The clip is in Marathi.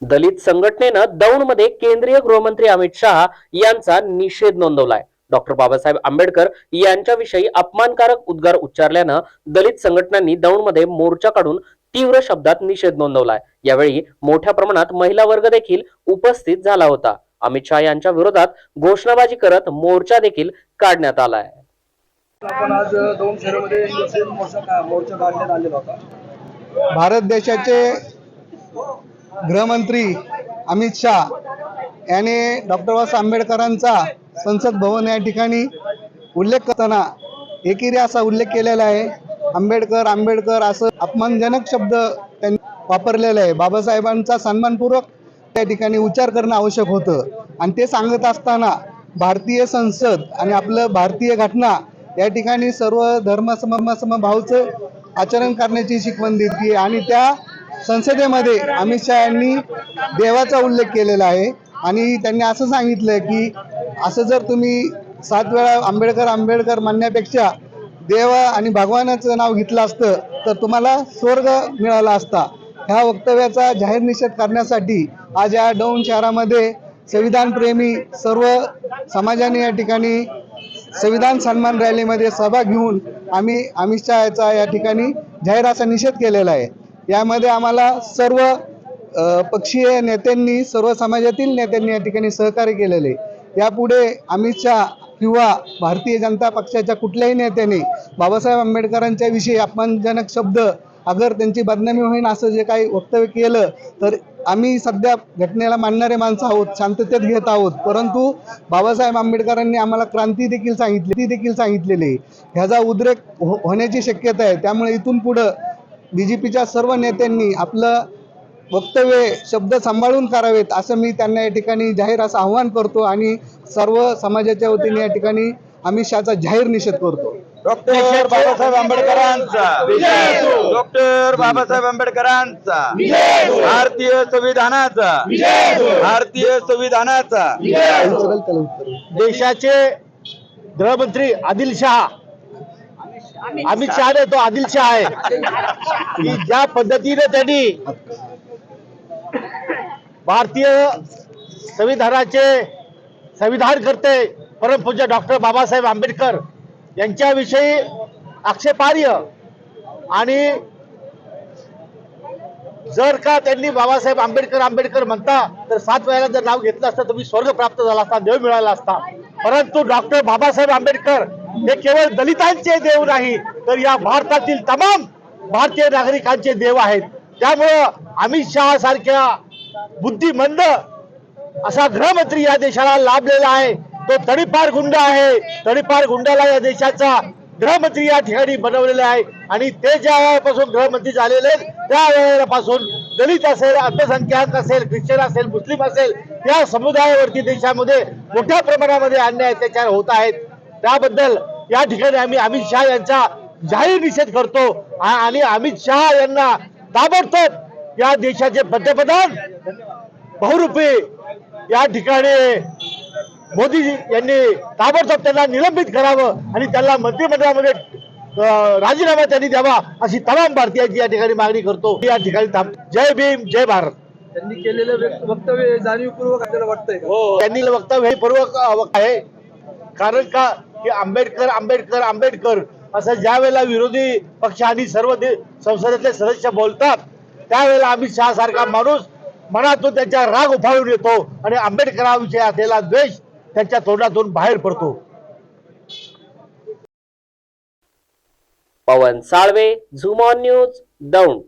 दलित संघटनेनं दौंडमध्ये केंद्रीय गृहमंत्री अमित शहा यांचा निषेध नोंदवलाय। डॉक्टर बाबासाहेब आंबेडकर यांच्याविषयी अपमानकारक उद्गार उच्चारल्यानं दलित संघटनांनी दौंडमध्ये मोर्चा काढून तीव्र शब्दात निषेध नोंदवलाय। यावेळी मोठ्या प्रमाणात महिला वर्ग देखील उपस्थित झाला होता। अमित शहा यांच्या विरोधात घोषणाबाजी करत मोर्चा देखील काढण्यात आलाय। आपण आज दौंड शहरामध्ये मोर्चा काढण्यात आलेला होता। भारत देशाचे गृहमंत्री अमित शहा यांनी डॉक्टर बाबासाहेब आंबेडकरांचा संसद भवन या ठिकाणी उल्लेख करताना एकेरी असा उल्लेख केलेला आहे। आंबेडकर आंबेडकर असं अपमानजनक शब्द त्यांनी वापरलेला आहे। बाबासाहेबांचा सन्मानपूर्वक त्या ठिकाणी उच्चार करणं आवश्यक होतं आणि ते सांगत असताना भारतीय संसद आणि आपलं भारतीय घटना या ठिकाणी सर्व धर्म समभावचं आचरण करण्याची शिकवण देते आणि त्या संसदेमध्ये अमित शहा यांनी देवाचा उल्लेख केलेला आहे आणि त्यांनी असं सांगितलं की असं जर तुम्ही 7 वेळा आंबेडकर आंबेडकर म्हणण्यापेक्षा देव आणि भगवानाचं नाव घेतलं असतं तर तुम्हाला स्वर्ग मिळाला असता। ह्या वक्तव्याचा जाहीर निषेध करण्यासाठी आज या दौंड शहरामध्ये संविधान प्रेमी सर्व समाजाने या ठिकाणी संविधान सन्मान रॅलीमध्ये सहभाग घेऊन आम्ही अमित शहा याचा या ठिकाणी जाहीर असा निषेध केलेला आहे। यामध्ये आम्हाला सर्व पक्षीय नेत्यांनी सर्व समाजातील नेत्यांनी या ठिकाणी सहकार्य केलेले। यापुढे अमित शहा किंवा भारतीय जनता पक्षाच्या कुठल्याही नेत्याने बाबासाहेब आंबेडकरांच्या विषयी अपमानजनक शब्द अगर त्यांची बदनामी होईल असं जे काही वक्तव्य केलं तर आम्ही सध्या घटनेला मानणारे माणसं आहोत, शांततेत घेत आहोत, परंतु बाबासाहेब आंबेडकरांनी आम्हाला क्रांती देखील सांगितलेली ह्याचा उद्रेक होण्याची शक्यता आहे। त्यामुळे इथून पुढं बीजेपीच्या सर्व नेत्यांनी आपलं वक्तव्य शब्द सांभाळून करावेत असं मी त्यांना या ठिकाणी जाहीर असं आव्हान करतो आणि सर्व समाजाच्या वतीने या ठिकाणी अमित शहाचा जाहीर निषेध करतो। डॉक्टर बाबासाहेब आंबेडकरांचा विजय असो, डॉक्टर बाबासाहेब आंबेडकरांचा विजय असो, भारतीय संविधानाचा विजय असो, भारतीय संविधानाचा विजय असो। देशाचे गृहमंत्री आदिल शहा अमित शहा ने तो आदिल शहा आहे की ज्या पद्धतीने त्यांनी भारतीय संविधानाचे संविधान करते परमपूज्य डॉक्टर बाबासाहेब आंबेडकर यांच्याविषयी आक्षेपार्ह आणि जर का त्यांनी बाबासाहेब आंबेडकर आंबेडकर म्हणता तर 7 वेळेला जर नाव घेतलं असतं तर मी स्वर्ग प्राप्त झाला असता, देव मिळाला असता। परंतु डॉक्टर बाबासाहेब आंबेडकर हे केवळ दलितांचे देव नाही तर या भारतातील तमाम भारतीय नागरिकांचे देव आहेत। त्यामुळे अमित शहा सारख्या बुद्धिमंद असा गृहमंत्री या देशाला लाभलेला आहे। तो तडीपार गुंड आहे, तडीपार गुंडाला या देशाचा गृहमंत्री या ठिकाणी बनवलेला आहे आणि ते ज्या वेळेपासून गृहमंत्री झालेले त्या वेळेपासून दलित असेल, अल्पसंख्याक असेल, ख्रिश्चन असेल, मुस्लिम असेल या समुदायावरती देशामध्ये मोठ्या प्रमाणामध्ये अन्याय अत्याचार होत आहेत। त्याबद्दल या ठिकाणी आम्ही अमित शहा यांचा जाहीर निषेध करतो आणि अमित शहा यांना ताबडतोब या देशाचे पंतप्रधान बहुरूपी या ठिकाणी मोदी यांनी ताबडतोब त्यांना निलंबित करावं आणि त्यांना मंत्रिमंडळामध्ये राजीनामा त्यांनी द्यावा अशी तमाम भारतीयांची या ठिकाणी मागणी करतो। या ठिकाणी जय भीम जय भारत। त्यांनी केलेलं वक्तव्य जाणीवपूर्वक आपल्याला वाटतंय का? हो, त्यांनी वक्तव्य हे पूर्वक आहे कारण का की आंबेडकर आंबेडकर आंबेडकर असं ज्या वेळेला विरोधी पक्ष आणि सर्व संसदेतले सदस्य बोलतात त्यावेळेला अमित शहा सारखा माणूस मनातून त्यांच्या राग उफाळून येतो आणि आंबेडकरांविषयी असलेला द्वेष त्यांच्या तोंडातून बाहेर पडतो। Pawan Salve, Zoom On News, Daund.